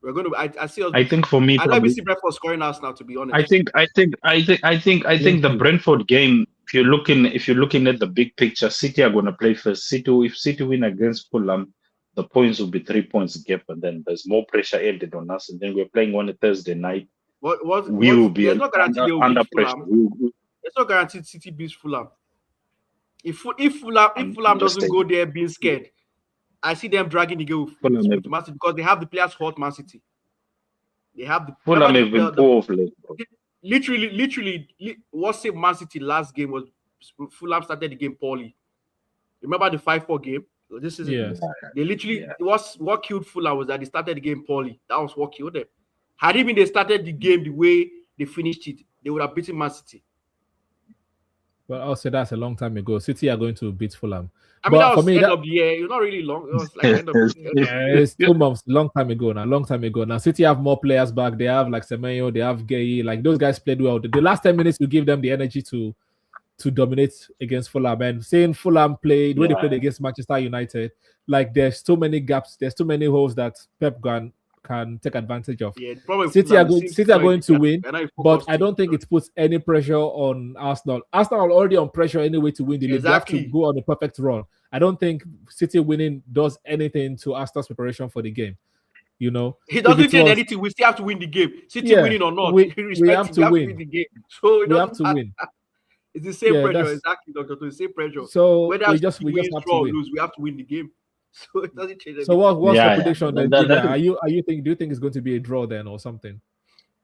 We're going to. I see. I think for me, I never see Brentford scoring us now. To be honest, I think the Brentford game. If you're looking at the big picture, City are going to play first. If City win against Fulham, the points will be 3 points gap, and then there's more pressure added on us. And then we're playing on a Thursday night. We will be under pressure. It's not guaranteed City beats Fulham. If Fulham doesn't go there being scared, I see them dragging the game with Man City because they have the players for Man City. They have the Fulham have been poor of late. Literally, what saved Man City last game was Fulham started the game poorly. Remember the 5-4 game? This is they literally what killed Fulham was that they started the game poorly. That was what killed them. Had even they started the game the way they finished it, they would have beaten Man City. Well, I'll say that's a long time ago. City are going to beat Fulham. I mean, that was end of the year. It's not really long. It was like end of the year. Yeah, it's 2 months. Long time ago now. City have more players back. They have like Semenyo. They have Gay. Like those guys played well. The last 10 minutes you give them the energy to dominate against Fulham. And seeing Fulham play the way they played against Manchester United, like there's too many gaps. There's too many holes that Pep can take advantage of. Yeah, probably City are going to win, but I don't think it puts any pressure on Arsenal. Arsenal are already on pressure anyway to win the league. Exactly. They have to go on a perfect run. I don't think City winning does anything to Arsenal's preparation for the game. You know, it doesn't change anything. We still have to win the game. City winning or not, we have to win the game. So we have to win. It's the same pressure, exactly, Dr. The same pressure. So whether we just have to win. Lose, we have to win the game. So it doesn't change anything. So what's your prediction then? Do you think it's going to be a draw then or something?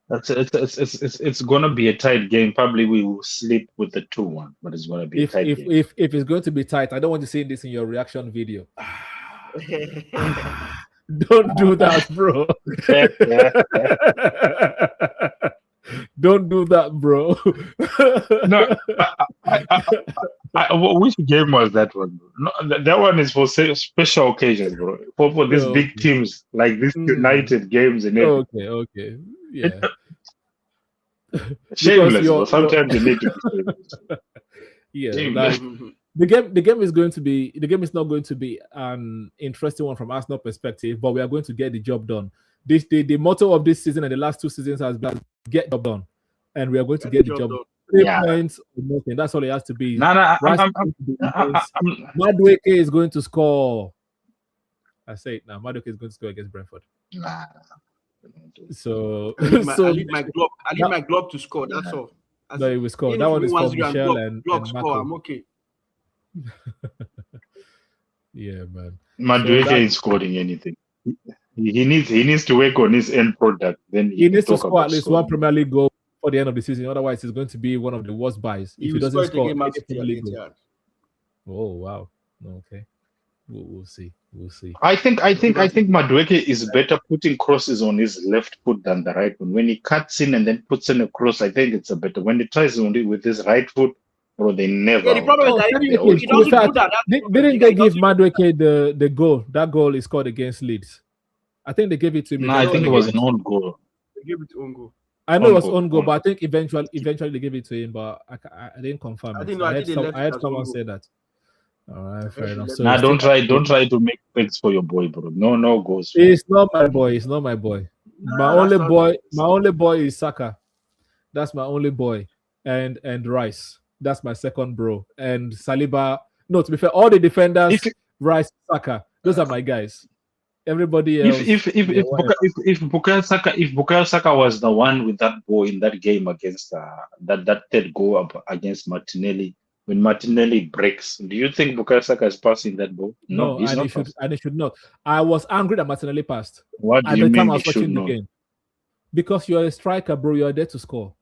It's gonna be a tight game. Probably we will sleep with the 2-1, but it's gonna be a tight game. If it's going to be tight, I don't want to see this in your reaction video. Don't do that, bro. Don't do that, bro. No, which game was that one? No, that one is for special occasions, bro. For these big teams like these United games and everything. Okay, yeah. Shameless, you're- but sometimes you need to be shameless. Yeah, Shameless. like the game is not going to be an interesting one from Arsenal perspective, but we are going to get the job done. The motto of this season and the last 2 seasons has been get the job done, and we are going to get the job done. 3 Yeah. points or nothing. That's all it has to be. No, Rice is going to be intense. Madueke is going to score. I say it now. Madueke is going to score against Brentford. nah. So, I need my glove to score. That's all. No, it will score. Even That if one we is want for you and Michelle Glock- and Glock score, Marco. I'm okay. Yeah, man. Madueke that- ain't scoring anything. He needs to work on his end product. Then He needs to talk score about at least scoring. one Premier League goal for the end of the season. Otherwise, it's going to be one of the worst buys if he will doesn't it score against Man any City Premier at League goal. Etihad. Oh wow. Okay. We'll see. We'll see. I think Madueke is better putting crosses on his left foot than the right one. When he cuts in and then puts in a cross, I think it's a better. When he tries on it with his right foot, bro, they never. Yeah, the problem is that technically, he doesn't do that. That's the problem. Didn't He they give doesn't- Madueke the goal? That goal is scored against Leeds. I think they gave it to him. No, I think it was an own goal. They give it to Ungo. I know it was Own goal, on goal, own but I think eventually they gave it to him. But I didn't confirm I it. didn't know. I think they left I heard it as someone own goal. say that. All right, fair they enough. left So Nah, it's don't still- try to make picks for your boy, bro. No goals. It's not my boy. It's not my boy. My that's only not boy. nice. My only boy is Saka. That's my only boy. And Rice. That's my second bro. And Saliba. No, to be fair, all the defenders, If- Rice, Saka. Those are my guys. Everybody else. If Bukayo Saka was the one with that ball in that game against that third goal up against Martinelli, when Martinelli breaks, do you think Bukayo Saka is passing that ball? No, he's and not. he should not. I was angry that Martinelli passed What do at you the time mean I he was should watching the not? game. Because you're a striker, bro. You're there to score.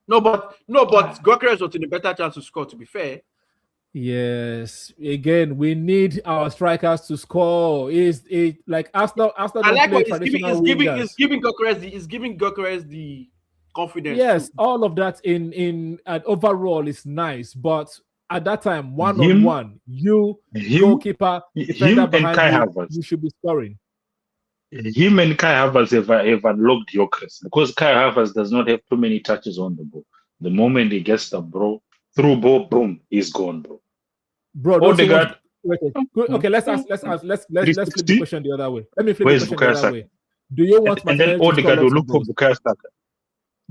No, but Gyökeres was in a better chance to score. To be fair, Yes. Again, we need our strikers to score. Is it like Arsenal? Arsenal I don't like play what traditional wingers. it's giving Gyökeres the confidence. Yes, too. all of that in and overall is nice, but at that time, one on Him- one, you Him, goalkeeper, defender and Kai behind you, Havertz. you should be scoring. Him and Kai Havertz have unlocked Gyökeres because Kai Havertz does not have too many touches on the ball. The moment he gets the through ball, boom, he's gone, bro. Bro, don't you Odegaard, want, okay, let's flip the 360. question the other way. Let me flip Where's the question the Bukayo other Saka? way. Do you want and then Martinelli to score Odegaard will lots of look for goals? Bukayo Saka.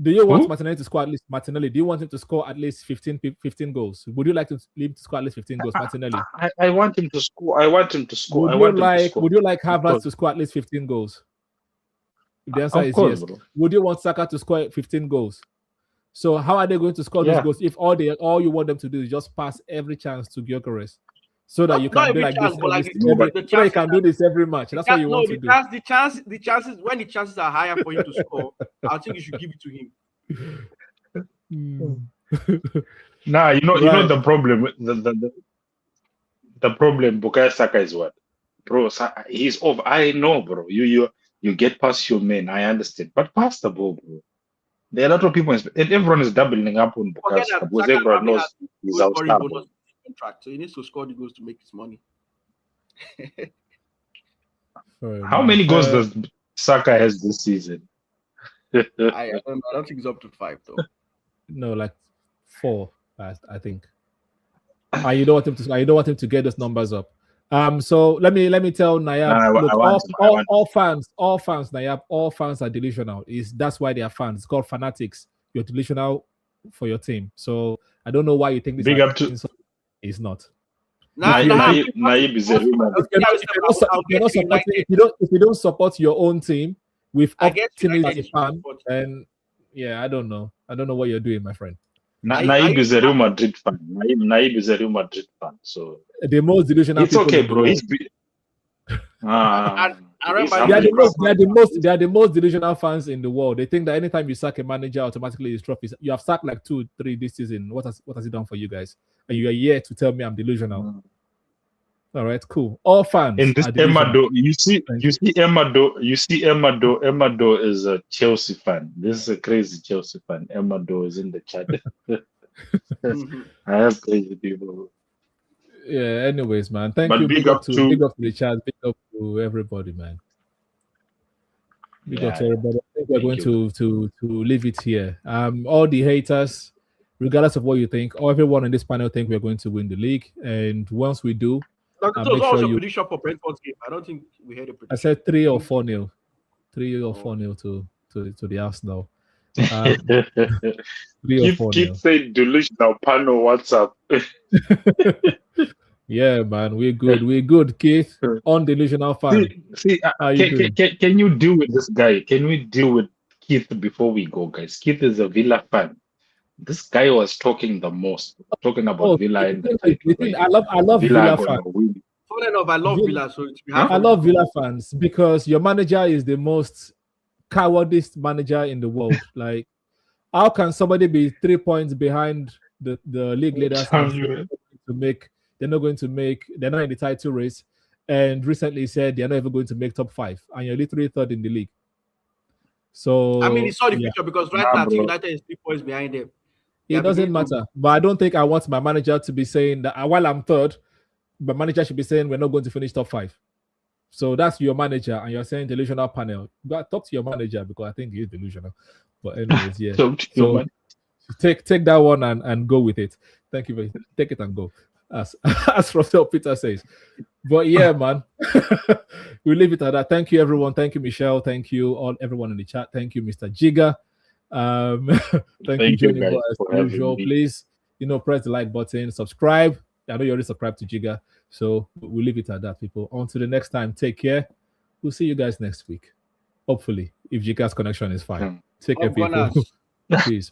Do you want Who? Martinelli to score at least Martinelli? Do you want him to score at least 15 goals? Would you like to leave to score at least 15 goals, Martinelli? I want him to score. I want him to score. Would you like Of Havertz course. to score at least 15 goals? If the answer Of is course, yes. bro. Would you want Saka to score 15 goals? So how are they going to score Yeah. those goals if all you want them to do is just pass every chance to Gyökeres? So that Not- you not can be every like chance, this but like every, the- every, the so that you chances can do this every match. That's what you want to do. The chances when the chances are higher for him to score, I think you should give it to him. Nah, you know Right. the problem. The problem. Bukayo Saka is what, bro? He's off. I know, bro. You get past your man. I understand, but pass the ball, bro. There are a lot of people, and everyone is doubling up on Bukayo Forget Saka that because Saka everyone probably knows has he's goal scoring outside. bonus contract, so he needs to score the goals to make his money. Fair How enough. many goals does Saka has this season? I don't think it's up to 5 though. No, like 4, I think. You don't want him to get those numbers up. So let me tell Nayab, Nah, look, I want him, I want all fans, Nayab, all fans are delusional. That's why they are fans. It's called fanatics. You're delusional for your team. So I don't know why you think this Big up to- is not. Naib is a rumor. If you don't support your own team with I guess optimism as United a should fan, support. then yeah, I don't know what you're doing, my friend. Naib is a Real Madrid fan. Naib is a Real Madrid fan. So The most delusional. it's people okay, in the bro. world. I remember he's They are humble. they are the most delusional fans in the world. They think that anytime you sack a manager, automatically it's trophies. You have sacked like 2, 3 this season. What has it done for you guys? And you are here to tell me I'm delusional. All right, cool. All fans. And this are delusional. Emado, you see Emado is a Chelsea fan. This is a crazy Chelsea fan. Emado is in the chat. I have crazy people. Yeah. Anyways, man. Thank But you. big up to- the chat. Big up to everybody, man. Big Yeah, up to everybody. I think we're Thank going to leave it here. All the haters, regardless of what you think, everyone in this panel think we're going to win the league. And once we do, Dr. make Toast, what sure was your you. prediction for Brentford's game? I don't think we had a prediction. I said 3 or 4-0. 3 or 4-0 to the Arsenal. 3 or 4-0. Keith said delusional panel WhatsApp. Yeah, man, we're good. We're good, Keith. Undelusional fan. Can you deal with this guy? Can we deal with Keith before we go, guys? Keith is a Villa fan. This guy was talking the most, talking about Villa and the title. I love Villa fans. Funny enough, I love Villa, so I love Villa fans because your manager is the most cowardice manager in the world. Like, how can somebody be 3 points behind the league leaders they're not in the title race, and recently said they're not even going to make top 5, and you're literally third in the league. So I mean, he saw the future because right now United is 3 points behind them. It doesn't matter. But I don't think I want my manager to be saying that while I'm third, my manager should be saying we're not going to finish top 5. So that's your manager, and you're saying delusional panel. But talk to your manager because I think he's delusional. But anyways, yeah. So take that one and go with it. Thank you. Take it and go, as Professor Peter says. But yeah, man, we leave it at that. Thank you, everyone. Thank you, Michelle. Thank you, everyone in the chat. Thank you, Mr. Jigga. Thank you, guys, as usual. Please, press the like button, subscribe. I know you already subscribed to Jigga, so we'll leave it at that, people. Until the next time, take care. We'll see you guys next week. Hopefully, if Jigga's connection is fine. Take care, people. Peace.